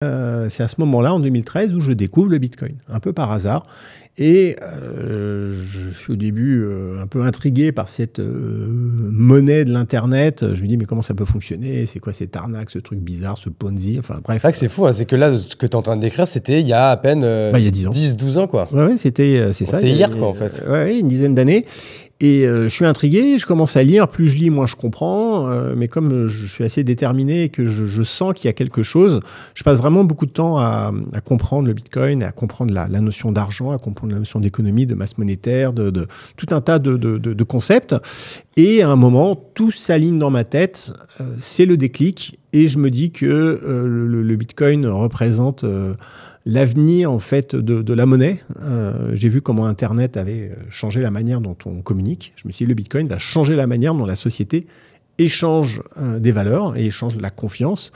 C'est à ce moment-là, en 2013, où je découvre le Bitcoin, un peu par hasard. Et je suis au début un peu intrigué par cette monnaie de l'Internet. Je me dis, mais comment ça peut fonctionner? C'est quoi cette arnaque, ce truc bizarre, ce Ponzi? Enfin bref. C'est vrai que c'est fou, hein, c'est que là, ce que tu es en train de décrire, c'était il y a à peine il y a 10 ans. 10-12 ans, quoi. Ouais, c'est ça. C'est hier, quoi, en fait. Ouais, une dizaine d'années. Et je suis intrigué, je commence à lire, plus je lis, moins je comprends, mais comme je suis assez déterminé et que je sens qu'il y a quelque chose, je passe vraiment beaucoup de temps à comprendre le Bitcoin, à comprendre la notion d'argent, à comprendre la notion d'économie, de masse monétaire, de tout un tas de concepts. Et à un moment, tout s'aligne dans ma tête, c'est le déclic, et je me dis que le Bitcoin représente l'avenir en fait de la monnaie. J'ai vu comment Internet avait changé la manière dont on communique. Je me suis dit, le Bitcoin va changer la manière dont la société échange des valeurs et échange de la confiance.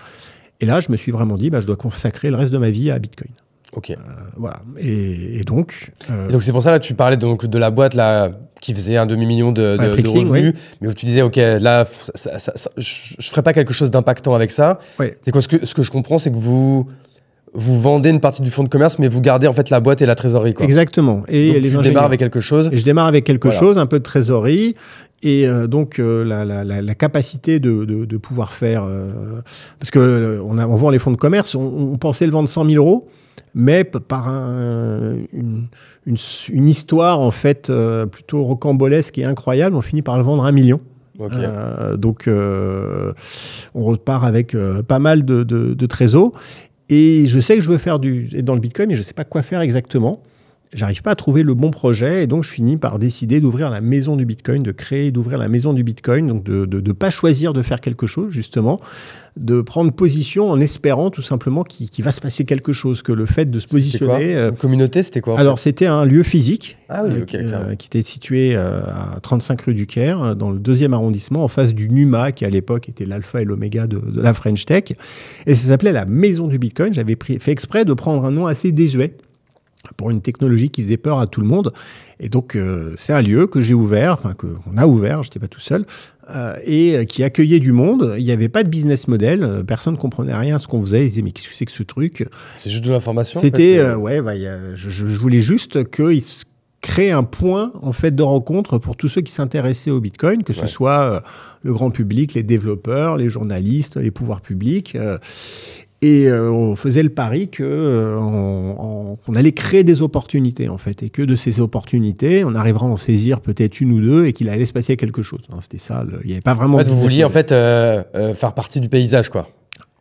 Et là, je me suis vraiment dit, je dois consacrer le reste de ma vie à Bitcoin. Ok. Voilà. Et donc... Et donc c'est pour ça, là, tu parlais donc de la boîte là, qui faisait un demi-million de revenus, oui. Mais où tu disais, ok, là, je ne ferai pas quelque chose d'impactant avec ça. Oui. C'est quoi, ce que je comprends, c'est que vous vendez une partie du fonds de commerce, mais vous gardez en fait la boîte et la trésorerie, quoi. Exactement. Et donc, tu démarres avec quelque chose. Et je démarre avec quelque chose, un peu de trésorerie. Et donc, la capacité de pouvoir faire... parce qu'on vend les fonds de commerce, on pensait le vendre 100 000 euros, mais par une histoire, en fait, plutôt rocambolesque et incroyable, on finit par le vendre 1 million. Okay. Donc, on repart avec pas mal de trésors. Et je sais que je veux faire dans le Bitcoin, mais je ne sais pas quoi faire exactement. J'arrive pas à trouver le bon projet, et donc je finis par décider d'ouvrir la maison du Bitcoin, d'ouvrir la maison du Bitcoin, donc de ne pas choisir de faire quelque chose, justement, de prendre position en espérant tout simplement qu'il va se passer quelque chose, que le fait de se positionner... Une communauté, c'était quoi? Alors, c'était un lieu physique qui était situé à 35 rue du Caire, dans le 2e arrondissement, en face du NUMA, qui à l'époque était l'alpha et l'oméga de la French Tech. Et ça s'appelait la maison du Bitcoin. J'avais fait exprès de prendre un nom assez désuet pour une technologie qui faisait peur à tout le monde. Et donc, c'est un lieu que j'ai ouvert, qu'on a ouvert, je n'étais pas tout seul, et qui accueillait du monde. Il n'y avait pas de business model, personne ne comprenait rien à ce qu'on faisait. Ils disaient, mais qu'est-ce que c'est que ce truc? C'est juste de l'information? C'était, je voulais juste qu'ils créent un point en fait, de rencontre pour tous ceux qui s'intéressaient au Bitcoin, que ce soit le grand public, les développeurs, les journalistes, les pouvoirs publics. Et on faisait le pari qu'on allait créer des opportunités, en fait, et que de ces opportunités, on arrivera à en saisir peut-être une ou deux, et qu'il allait se passer quelque chose. C'était ça, il n'y avait pas vraiment... En fait, vous vouliez en fait, faire partie du paysage, quoi.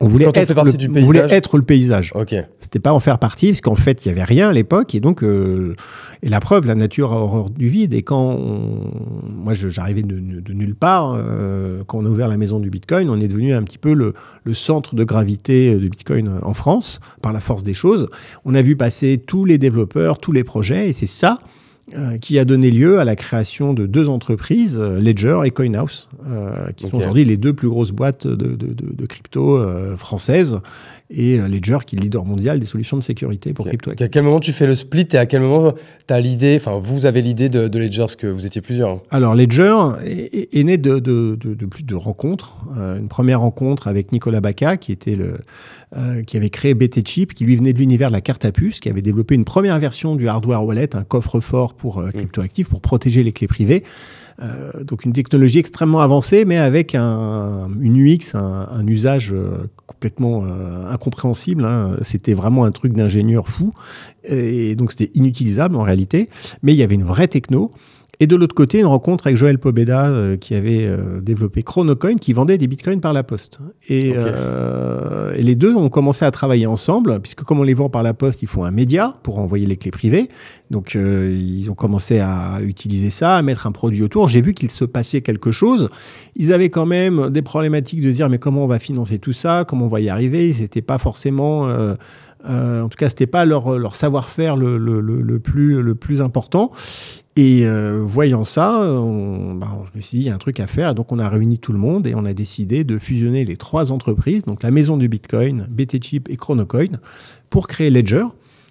On voulait être le paysage. Okay. C'était pas en faire partie, parce qu'en fait, il n'y avait rien à l'époque. Et donc, et la preuve, la nature a horreur du vide. Et quand moi, j'arrivais de nulle part, quand on a ouvert la maison du Bitcoin, on est devenu un petit peu le centre de gravité du Bitcoin en France, par la force des choses. On a vu passer tous les développeurs, tous les projets, et c'est ça qui a donné lieu à la création de 2 entreprises, Ledger et CoinHouse, qui sont aujourd'hui les 2 plus grosses boîtes de crypto françaises, et Ledger qui est le leader mondial des solutions de sécurité pour crypto. À quel moment tu fais le split et à quel moment tu as l'idée, enfin vous avez l'idée de Ledger, parce que vous étiez plusieurs, hein. Alors Ledger est né de rencontres. Une première rencontre avec Nicolas Baca, qui avait créé BTChip, qui lui venait de l'univers de la carte à puce, qui avait développé une première version du hardware wallet, un coffre-fort pour cryptoactifs, pour protéger les clés privées. Donc une technologie extrêmement avancée, mais avec une UX, un usage complètement incompréhensible, hein. C'était vraiment un truc d'ingénieur fou, et donc c'était inutilisable en réalité, mais il y avait une vraie techno. Et de l'autre côté, une rencontre avec Joël Pobeda, qui avait développé Chronocoin, qui vendait des bitcoins par la poste. Et les deux ont commencé à travailler ensemble, puisque comme on les vend par la poste, il faut un média pour envoyer les clés privées. Donc, ils ont commencé à utiliser ça, à mettre un produit autour. J'ai vu qu'il se passait quelque chose. Ils avaient quand même des problématiques de se dire, mais comment on va financer tout ça? Comment on va y arriver? Ils n'étaient pas forcément... en tout cas, ce n'était pas leur savoir-faire le plus important. Et voyant ça, je me suis dit, il y a un truc à faire. Donc, on a réuni tout le monde et on a décidé de fusionner les 3 entreprises, donc la maison du Bitcoin, BTChip et Chronocoin, pour créer Ledger,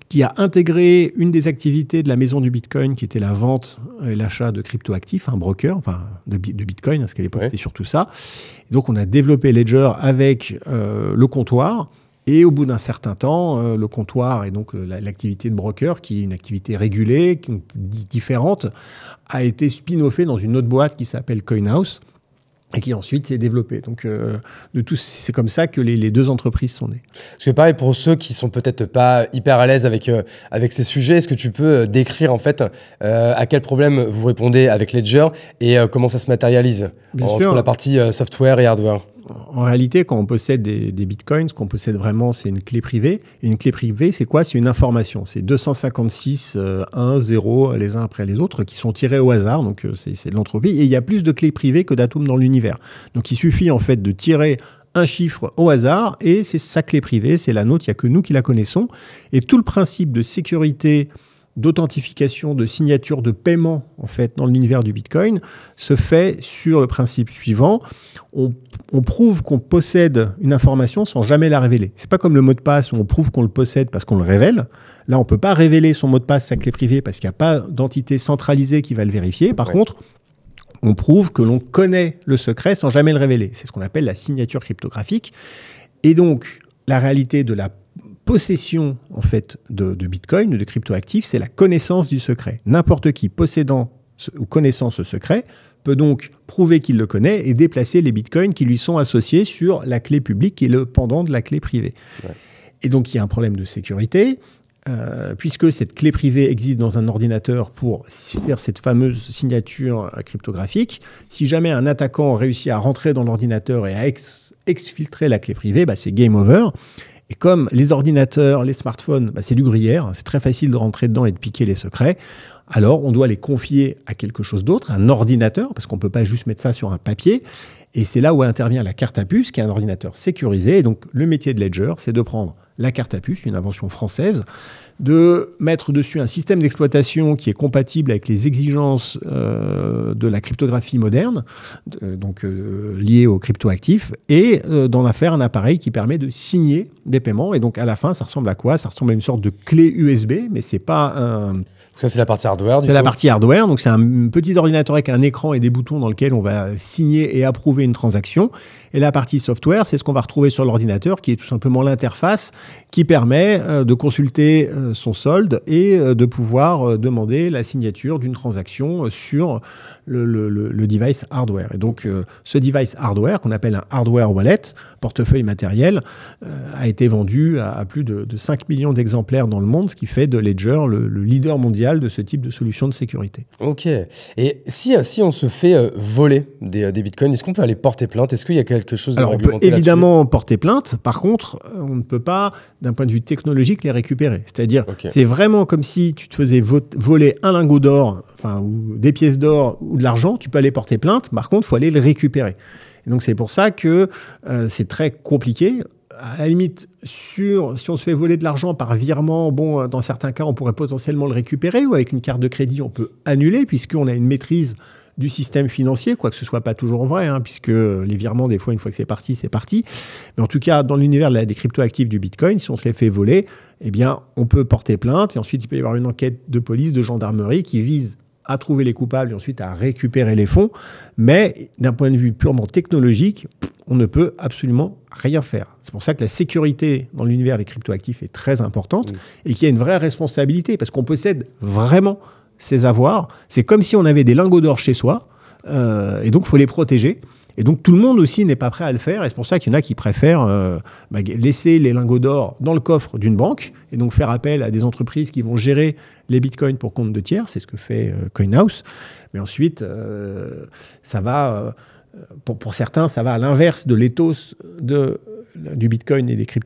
qui a intégré une des activités de la maison du Bitcoin, qui était la vente et l'achat de cryptoactifs, un broker, de Bitcoin, parce qu'à l'époque, c'était surtout ça. Et donc, on a développé Ledger avec le comptoir, Et au bout d'un certain temps, le comptoir et donc l'activité de broker, qui est une activité régulée, différente, a été spin-offée dans une autre boîte qui s'appelle CoinHouse et qui ensuite s'est développée. Donc, c'est comme ça que les deux entreprises sont nées. Parce que pareil, pour ceux qui sont peut-être pas hyper à l'aise avec ces sujets, est-ce que tu peux décrire en fait à quel problème vous répondez avec Ledger et comment ça se matérialise entre la partie software et hardware? En réalité, quand on possède des bitcoins, ce qu'on possède vraiment, c'est une clé privée. Et une clé privée, c'est quoi? C'est une information. C'est 256 1, 0 les uns après les autres qui sont tirés au hasard. Donc, c'est de l'entropie. Et il y a plus de clés privées que d'atomes dans l'univers. Donc, il suffit en fait de tirer un chiffre au hasard et c'est sa clé privée, c'est la nôtre, il n'y a que nous qui la connaissons. Et tout le principe de sécurité, d'authentification, de signature, de paiement en fait dans l'univers du Bitcoin se fait sur le principe suivant. On prouve qu'on possède une information sans jamais la révéler. C'est pas comme le mot de passe où on prouve qu'on le possède parce qu'on le révèle. Là, on peut pas révéler son mot de passe, sa clé privée, parce qu'il n'y a pas d'entité centralisée qui va le vérifier. Par contre, on prouve que l'on connaît le secret sans jamais le révéler. C'est ce qu'on appelle la signature cryptographique. Et donc, la réalité de la possession en fait, de Bitcoin, de cryptoactifs, c'est la connaissance du secret. N'importe qui possédant ou connaissant ce secret peut donc prouver qu'il le connaît et déplacer les bitcoins qui lui sont associés sur la clé publique qui est le pendant de la clé privée. Ouais. Et donc, il y a un problème de sécurité. Puisque cette clé privée existe dans un ordinateur pour faire cette fameuse signature cryptographique, si jamais un attaquant réussit à rentrer dans l'ordinateur et à exfiltrer la clé privée, bah, c'est game over. Et comme les ordinateurs, les smartphones, bah, c'est du gruyère, c'est très facile de rentrer dedans et de piquer les secrets, alors on doit les confier à quelque chose d'autre, un ordinateur, parce qu'on ne peut pas juste mettre ça sur un papier. Et c'est là où intervient la carte à puce, qui est un ordinateur sécurisé. Et donc, le métier de Ledger, c'est de prendre la carte à puce, une invention française, de mettre dessus un système d'exploitation qui est compatible avec les exigences de la cryptographie moderne, liée aux cryptoactifs, et d'en faire un appareil qui permet de signer des paiements. Et donc, à la fin, ça ressemble à quoi? Ça ressemble à une sorte de clé USB, mais c'est pas un... Ça, c'est la partie hardware. C'est la partie hardware. Donc, c'est un petit ordinateur avec un écran et des boutons dans lequel on va signer et approuver une transaction. Et la partie software, c'est ce qu'on va retrouver sur l'ordinateur, qui est tout simplement l'interface qui permet de consulter son solde et de pouvoir demander la signature d'une transaction sur le device hardware. Et donc, ce device hardware, qu'on appelle un hardware wallet, portefeuille matériel, a été vendu à plus de 5 millions d'exemplaires dans le monde, ce qui fait de Ledger le leader mondial de ce type de solution de sécurité. Ok. Et si on se fait voler des bitcoins, est-ce qu'on peut aller porter plainte? Est-ce qu'il y a quelque chose de réglementé là-dessus? On peut évidemment porter plainte. Par contre, on ne peut pas, d'un point de vue technologique, les récupérer. C'est-à-dire, c'est vraiment comme si tu te faisais voler un lingot d'or, ou des pièces d'or ou de l'argent, tu peux aller porter plainte. Par contre, il faut aller le récupérer. Et donc, c'est pour ça que c'est très compliqué. À la limite, si on se fait voler de l'argent par virement, dans certains cas, on pourrait potentiellement le récupérer, ou avec une carte de crédit, on peut annuler, puisqu'on a une maîtrise du système financier, quoique ce ne soit pas toujours vrai, puisque les virements, des fois, une fois que c'est parti, c'est parti. Mais en tout cas, dans l'univers des cryptoactifs du Bitcoin, si on se les fait voler, eh bien, on peut porter plainte, et ensuite, il peut y avoir une enquête de police, de gendarmerie, qui vise à trouver les coupables et ensuite à récupérer les fonds. Mais d'un point de vue purement technologique, on ne peut absolument rien faire. C'est pour ça que la sécurité dans l'univers des cryptoactifs est très importante et qu'il y a une vraie responsabilité parce qu'on possède vraiment ces avoirs. C'est comme si on avait des lingots d'or chez soi et donc il faut les protéger. Et donc tout le monde aussi n'est pas prêt à le faire et c'est pour ça qu'il y en a qui préfèrent laisser les lingots d'or dans le coffre d'une banque et donc faire appel à des entreprises qui vont gérer les bitcoins pour compte de tiers. C'est ce que fait CoinHouse. Mais ensuite, ça va... Pour certains, ça va à l'inverse de l'éthos du Bitcoin et des cryptos.